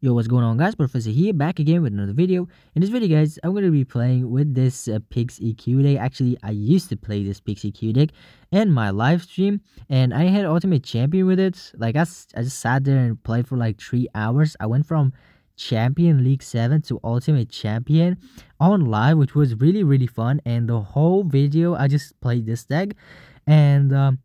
Yo, what's going on, guys? Professor here, back again with another video. In this video, guys, I'm going to be playing with this Pix EQ deck. Actually, I used to play this Pix EQ deck in my live stream, and I had Ultimate Champion with it. Like, I just sat there and played for like 3 hours. I went from Champion League 7 to Ultimate Champion on live, which was really fun. And the whole video, I just played this deck. And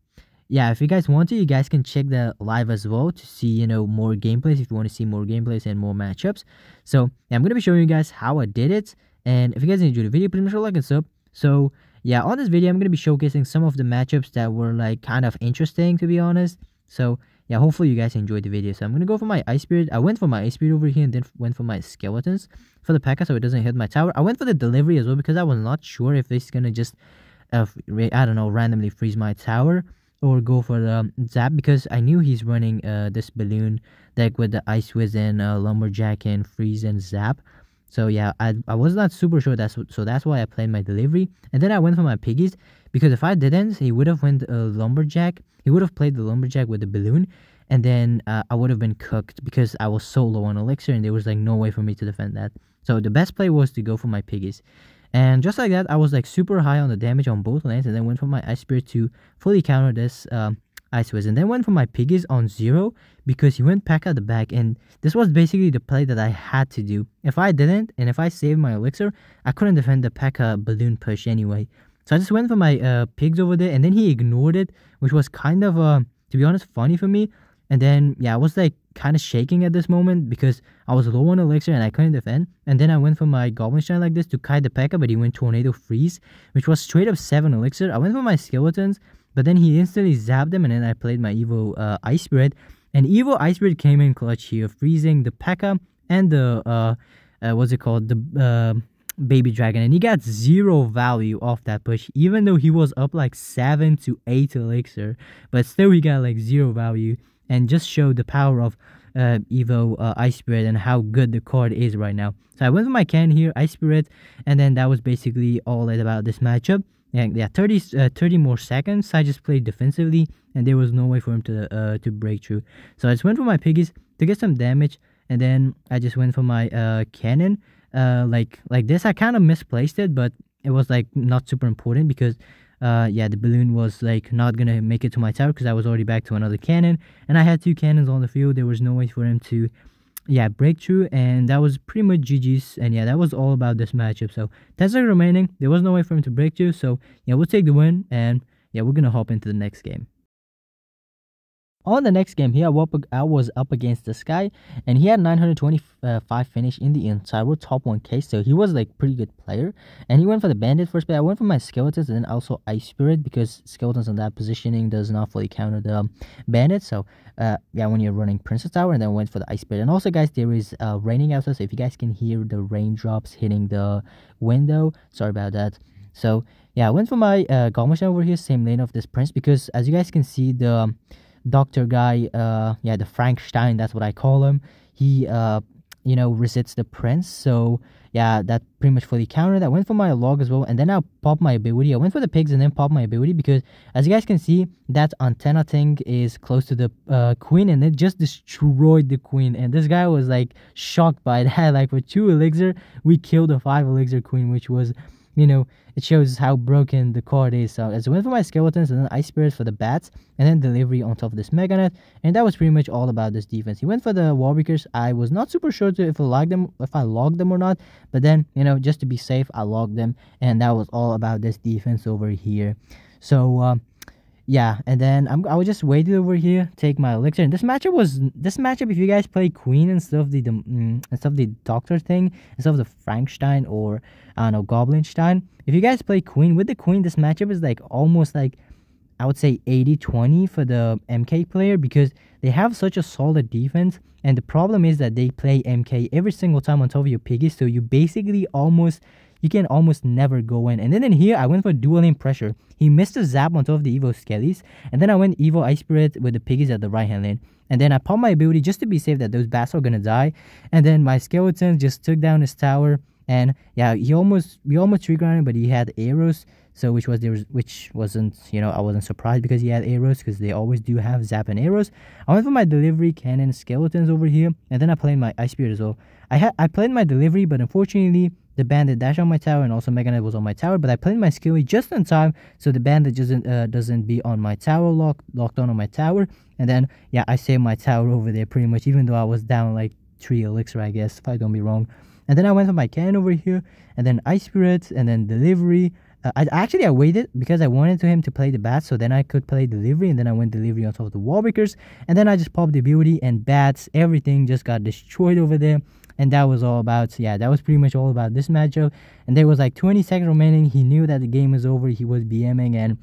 yeah, if you guys want to, you guys can check the live as well to see, more gameplays, if you want to see more gameplays and more matchups. So, yeah, I'm going to be showing you guys how I did it. And if you guys enjoyed the video, please make sure to like and sub. So, yeah, on this video, I'm going to be showcasing some of the matchups that were, like, kind of interesting, to be honest. So, yeah, hopefully you guys enjoyed the video. So, I'm going to go for my Ice Spirit. I went for my Ice Spirit over here and then went for my Skeletons for the P.E.K.K.A. so it doesn't hit my tower. I went for the Delivery as well because I was not sure if this is going to just, I don't know, randomly freeze my tower or go for the Zap, because I knew he's running this balloon deck with the Ice Wiz and Lumberjack and Freeze and Zap. So yeah, I was not super sure. That's why I played my Delivery, and then I went for my Piggies, because if I didn't, he would have went Lumberjack. He would have played the Lumberjack with the balloon, and then I would have been cooked because I was so low on Elixir and there was like no way for me to defend that. So the best play was to go for my Piggies. And just like that, I was like super high on the damage on both lanes, and then went for my Ice Spirit to fully counter this Ice Wiz. And then went for my Piggies on 0 because he went P.E.K.K.A. at the back, and this was basically the play that I had to do. If I didn't, and if I saved my Elixir, I couldn't defend the P.E.K.K.A. balloon push anyway. So I just went for my pigs over there, and then he ignored it, which was kind of, to be honest, funny for me. And then, yeah, I was like kind of shaking at this moment because I was low on Elixir and I couldn't defend. And then I went for my Goblin Shine like this to kite the P.E.K.K.A, but he went Tornado Freeze, which was straight up 7 Elixir. I went for my Skeletons, but then he instantly zapped them, and then I played my Evo Ice Spirit. And Evo Ice Spirit came in clutch here, freezing the P.E.K.K.A and the, what's it called, the Baby Dragon. And he got 0 value off that push, even though he was up like 7 to 8 Elixir. But still, he got like 0 value. And just showed the power of Evo Ice Spirit and how good the card is right now. So I went for my can here, Ice Spirit, and then that was basically all it about this matchup. And yeah, 30 more seconds. I just played defensively, and there was no way for him to break through. So I just went for my Piggies to get some damage, and then I just went for my cannon. Like this, I kind of misplaced it, but it was like not super important because yeah, the balloon was like not gonna make it to my tower because I was already back to another cannon, and I had 2 cannons on the field. There was no way for him to, yeah, break through, and that was pretty much GG's. And yeah, that was all about this matchup. So 10 seconds remaining, there was no way for him to break through. So yeah, we'll take the win, and yeah, we're gonna hop into the next game. On the next game here, I was up against this guy, and he had 925 finish in the entire world, top 1k, so he was like pretty good player. And he went for the Bandit first, but I went for my Skeletons and then also Ice Spirit, because Skeletons on that positioning does not fully counter the Bandit. So yeah, when you're running Princess Tower, and then went for the Ice Spirit. And also, guys, there is raining outside, so if you guys can hear the raindrops hitting the window, sorry about that. So yeah, I went for my Goblin Shine over here, same lane of this Prince, because as you guys can see, the doctor guy, yeah, the Frankenstein, that's what I call him, he resets the Prince. So yeah, that pretty much fully countered. I went for my log as well, and then I popped my ability. I went for the pigs and then popped my ability, because as you guys can see, that antenna thing is close to the queen, and it just destroyed the queen. And this guy was like shocked by that. Like, for 2 elixir we killed a 5 elixir queen, which was, it shows how broken the card is. So I went for my Skeletons and then Ice Spirits for the bats, and then Delivery on top of this Mega Net, and that was pretty much all about this defense. He went for the Wallbreakers. I was not super sure if I logged them or not, but then, just to be safe, I logged them, and that was all about this defense over here. So yeah, and then I was just waiting over here, take my Elixir. And this matchup, if you guys play Queen instead of the Doctor thing, instead of the Frankenstein or, I don't know, Goblinstein, if you guys play Queen, with the Queen, this matchup is like almost like, I would say 80-20 for the MK player, because they have such a solid defense. And the problem is that they play MK every single time on top of your Piggies, so you basically you can almost never go in. And then in here, I went for dual lane pressure. He missed a zap on top of the Evo Skellies, and then I went Evo Ice Spirit with the Piggies at the right hand lane. And then I popped my ability just to be safe that those bats are gonna die. And then my Skeletons just took down his tower, and yeah, we almost 3-grounded, but he had arrows. So which wasn't, I wasn't surprised because he had arrows, because they always do have zap and arrows. I went for my delivery, cannon, skeletons over here, and then I played my ice spirit as well. I played my delivery, but unfortunately the bandit dashed on my tower, and also Mega Knight was on my tower. But I played my skilly just in time, so the bandit doesn't be on my tower, locked on my tower. And then yeah, I saved my tower over there pretty much, even though I was down like 3 elixir, I guess, if I don't be wrong. And then I went for my cannon over here, and then ice spirit, and then delivery. I waited because I wanted him to play the bats, so then I could play delivery, and then I went delivery on top of the wall breakers, and then I just popped the beauty, and bats, everything just got destroyed over there. And that was all about, yeah, that was pretty much all about this matchup. And there was like 20 seconds remaining. He knew that the game was over. He was BMing, and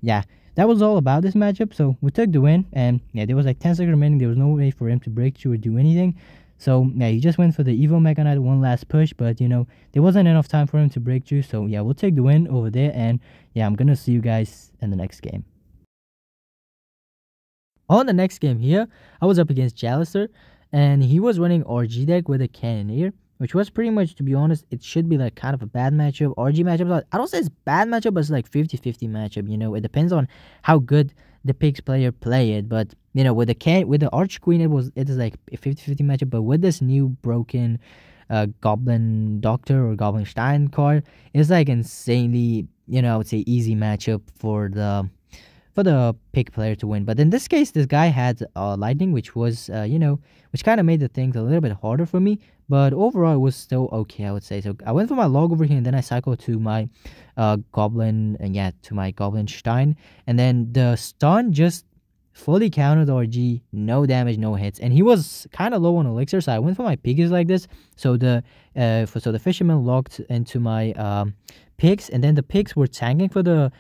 yeah, that was all about this matchup. So we took the win, and yeah, there was like 10 seconds remaining. There was no way for him to break through or do anything. So yeah, he just went for the Evo Mega Knight, one last push, but there wasn't enough time for him to break through. So yeah, we'll take the win over there, and yeah, I'm gonna see you guys in the next game. On the next game here, I was up against Jalister, and he was running RG deck with a Cannoneer, which was pretty much, to be honest, it should be like kind of a bad matchup. RG matchup, I don't say it's bad matchup, but it's like 50-50 matchup. It depends on how good the Pigs player play it, but with the Arch Queen, it is like a 50-50 matchup. But with this new broken Goblin Doctor or Goblin Stein card, it's like insanely, I would say easy matchup for the Pig player to win. But in this case, this guy had lightning, which was which kind of made the things a little bit harder for me, but overall it was still okay, I would say. So I went for my log over here, and then I cycled to my Goblin, and yeah, to my Goblin Stein, and then the stun just fully countered RG, no damage, no hits, and he was kind of low on elixir, so I went for my piggies like this. So the fisherman locked into my pigs, and then the pigs were tanking for the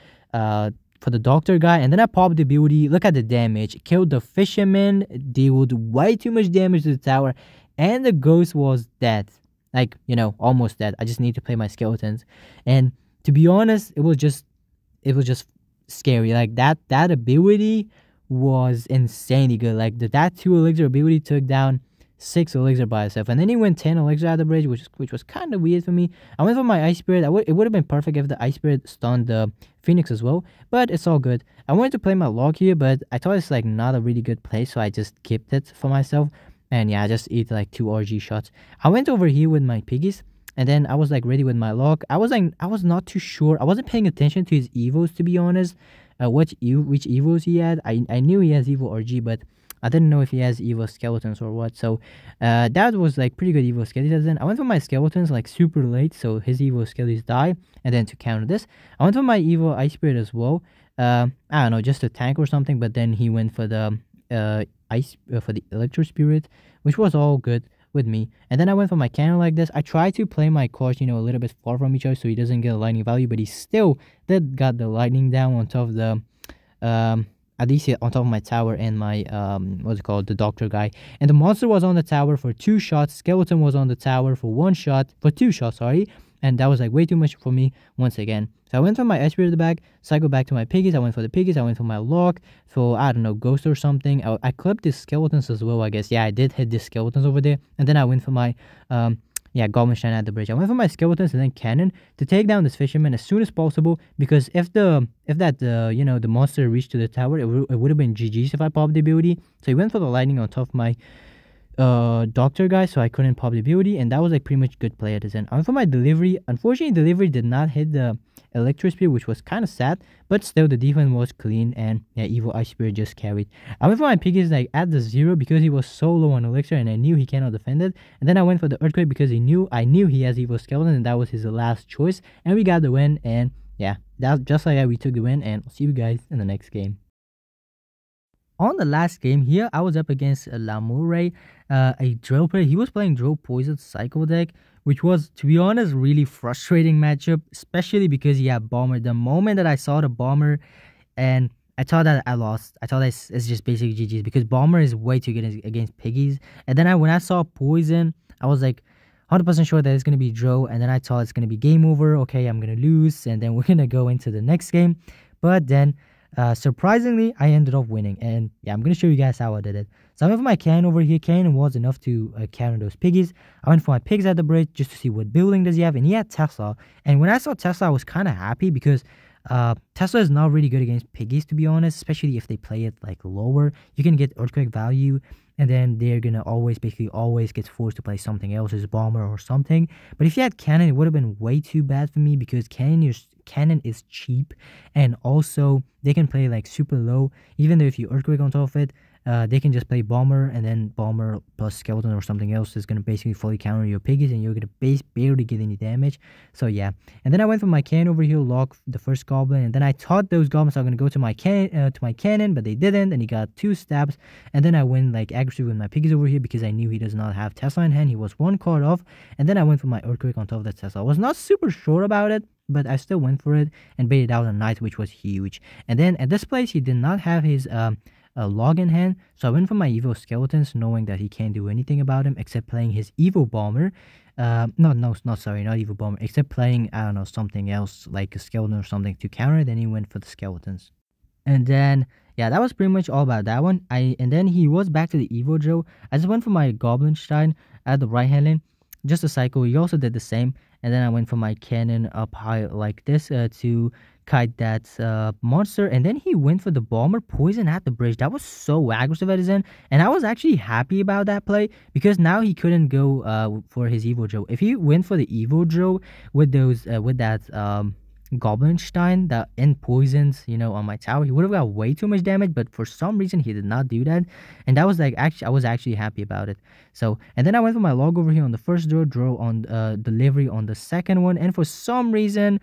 doctor guy, and then I popped the beauty. Look at the damage, killed the fisherman, dealt way too much damage to the tower, and the ghost was dead, like almost dead. I just need to play my skeletons, and to be honest, it was just scary. Like that ability was insanely good. Like that 2 elixir ability took down 6 elixir by itself, and then he went 10 elixir at the bridge, which was kind of weird for me. I went for my ice spirit. It would have been perfect if the ice spirit stunned the phoenix as well, but it's all good. I wanted to play my log here, but I thought it's like not a really good play, so I just kept it for myself. And yeah, I just eat like 2 RG shots. I went over here with my piggies, and then I was like ready with my log. I was not too sure. I wasn't paying attention to his evos, to be honest. Which evos he had. I knew he has evo RG, but I didn't know if he has evo skeletons or what. So that was like pretty good evo skeletons. Then I went for my skeletons like super late, so his evo skeletons die. And then to counter this, I went for my evo ice spirit as well. I don't know, just a tank or something. But then he went for the for the electro spirit, which was all good with me. And then I went for my cannon like this. I tried to play my cards, a little bit far from each other, so he doesn't get a lightning value, but he still did got the lightning down on top of the at least on top of my tower and my what's it called, the doctor guy. And the monster was on the tower for 2 shots. Skeleton was on the tower for 2 shots, sorry. And that was like way too much for me once again. So I went for my ice spirit at the back, cycled back to my piggies. I went for the piggies. I went for my lock, for I don't know, ghost or something. I clipped the skeletons as well, I guess. Yeah, I did hit the skeletons over there. And then I went for my Goblin Stein at the bridge. I went for my skeletons and then cannon to take down this fisherman as soon as possible, because if the monster reached to the tower, it would have been GG's if I popped the ability. So he went for the lightning on top of my doctor guy, so I couldn't pop the ability, and that was like pretty much good play at his end. I went for my delivery. Unfortunately, delivery did not hit the electro spear, which was kind of sad, but still the defense was clean, and yeah, evil ice spear just carried. I went for my piggies like at the 0 because he was so low on elixir, and I knew he cannot defend it. And then I went for the earthquake because I knew he has evil skeleton, and that was his last choice, and we got the win. And yeah, that just like that, we took the win, and I'll see you guys in the next game. On the last game here, I was up against Lamoure, a drill player. He was playing drill poison cycle deck, which was, to be honest, really frustrating matchup, especially because he had bomber. The moment that I saw the bomber, and I thought that I lost. I thought it's just basically GG's, because bomber is way too good against piggies. And then when I saw poison, I was like 100% sure that it's going to be drill, and then I thought it's going to be game over. Okay, I'm going to lose, and then we're going to go into the next game. But then surprisingly, I ended up winning, and yeah, I'm going to show you guys how I did it. So I went for my cannon over here. Cannon was enough to counter those piggies. I went for my pigs at the bridge just to see what building does he have, and he had Tesla. And when I saw Tesla, I was kind of happy because Tesla is not really good against piggies, to be honest, especially if they play it like lower. You can get earthquake value, and then they're gonna basically always get forced to play something else, as bomber or something. But if you had cannon, it would have been way too bad for me, because cannon is cheap, and also they can play like super low. Even though if you earthquake on top of it, they can just play bomber, and then bomber plus skeleton or something else is gonna basically fully counter your piggies, and you're gonna barely get any damage. So yeah, and then I went for my cannon over here, lock the first goblin, and then I thought those goblins are gonna go to my cannon, but they didn't, and he got 2 stabs. And then I went like aggressive with my piggies over here, because I knew he does not have Tesla in hand. He was 1 card off, and then I went for my earthquake on top of that Tesla. I was not super sure about it, but I still went for it and baited out a knight, which was huge. And then at this place, he did not have his a log in hand, so I went for my evil skeletons, knowing that he can't do anything about him except playing his evil bomber. Not evil bomber, except playing, I don't know, something else like a skeleton or something to counter. Then he went for the skeletons, and then yeah, that was pretty much all about that one. And then he was back to the evil Joe. I just went for my goblin stein at the right hand lane, just a cycle. He also did the same, and then I went for my cannon up high like this to kite that monster. And then he went for the bomber poison at the bridge. That was so aggressive at his end, and I was actually happy about that play, because now he couldn't go for his evil Joe. If he went for the evil Joe with those with that goblin stein that end poisons, on my tower, he would have got way too much damage. But for some reason he did not do that, and that was like, actually I was actually happy about it. So, and then I went for my log over here on the first draw on delivery on the second one, and for some reason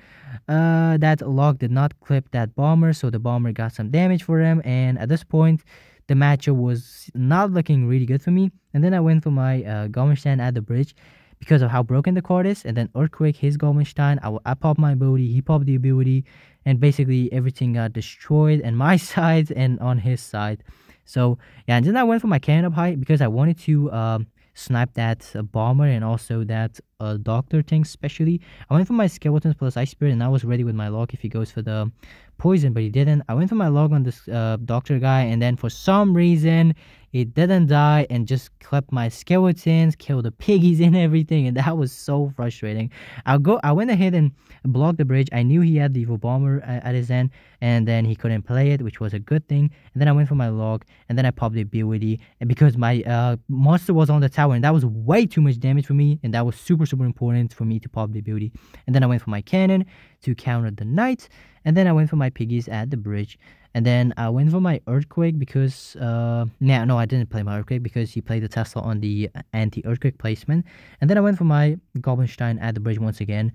that log did not clip that bomber, so the bomber got some damage for him. And at this point the matchup was not looking really good for me. And then I went for my goblin stein at the bridge, because of how broken the card is. And then earthquake his goblin stein, I popped my ability, he popped the ability, and basically everything got destroyed on my side and on his side. So yeah, and then I went for my cannon up high, because I wanted to snipe that bomber and also that doctor thing especially. I went for my skeletons plus ice spirit, and I was ready with my log if he goes for the poison, but he didn't. I went for my log on this doctor guy, and then for some reason it didn't die and just clipped my skeletons, killed the piggies and everything, and that was so frustrating. I went ahead and blocked the bridge. I knew he had the evil bomber at his end, and then he couldn't play it, which was a good thing. And then I went for my log, and then I popped the ability, and because my monster was on the tower, and that was way too much damage for me, and that was super important for me to pop the ability. And then I went for my cannon to counter the knight, and then I went for my piggies at the bridge. And then I went for my earthquake, because no, I didn't play my earthquake, because he played the Tesla on the anti-earthquake placement. And then I went for my goblin stein at the bridge once again,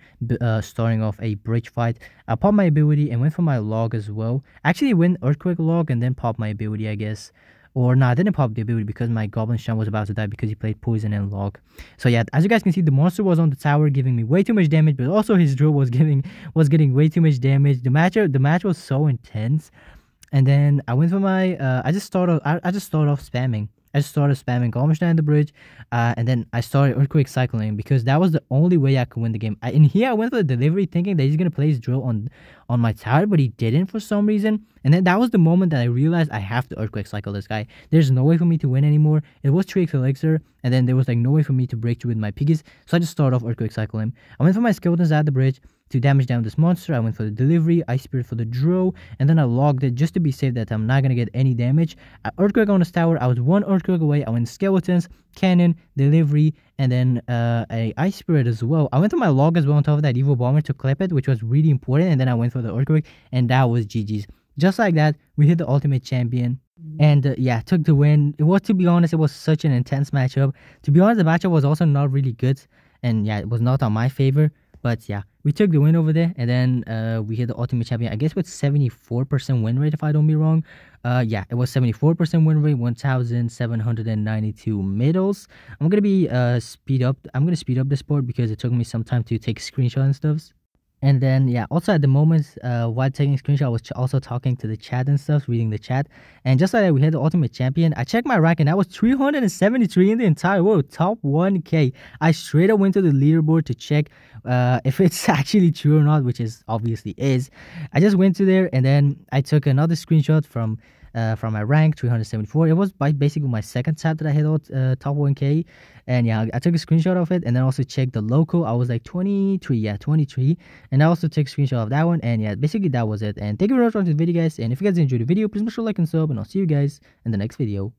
starting off a bridge fight. I popped my ability and went for my log as well. Actually went earthquake log and then popped my ability, I guess. Or no, I didn't pop the ability, because my goblin stein was about to die, because he played poison and log. So yeah, as you guys can see, the monster was on the tower giving me way too much damage, but also his drill was getting way too much damage. The match was so intense. And then I went for my I just started off spamming. I just started spamming goblin stein at the bridge, and then I started earthquake cycling, because that was the only way I could win the game. In here I went for the delivery, thinking that he's gonna play his drill on my tower, but he didn't for some reason. And then that was the moment that I realized I have to earthquake cycle this guy. There's no way for me to win anymore. It was 3x elixir, and then there was like no way for me to break through with my piggies, so I just started off earthquake cycling. I went for my skeletons at the bridge to damage down this monster. I went for the delivery, ice spirit for the draw, and then I logged it just to be safe that I'm not gonna get any damage. Earthquake on this tower, I was 1 earthquake away. I went skeletons, cannon, delivery, and then a ice spirit as well. I went for my log as well on top of that evil bomber to clip it, which was really important. And then I went for the earthquake, and that was GG's. Just like that, we hit the ultimate champion, and yeah, took the win. To be honest, it was such an intense matchup. To be honest, the matchup was also not really good, and yeah, it was not on my favor. But yeah, we took the win over there, and then we hit the ultimate champion, I guess with 74% win rate, if I don't be wrong. Yeah, it was 74% win rate, 1,792 medals. I'm gonna speed up this board, because it took me some time to take screenshots and stuff. And then, yeah, also at the moment, while taking a screenshot, I was also talking to the chat and stuff, reading the chat. And just like that, we had the ultimate champion. I checked my rank, and I was 373 in the entire world, top 1K. I straight up went to the leaderboard to check if it's actually true or not, which is obviously is. I just went to there, and then I took another screenshot from from my rank 374. It was basically my second tap that I hit top 1k. And yeah, I took a screenshot of it, and then also checked the local. I was like 23, yeah, 23. And I also took a screenshot of that one. And yeah, basically that was it. And thank you very much for watching the video, guys. And if you guys enjoyed the video, please make sure to like and sub, and I'll see you guys in the next video.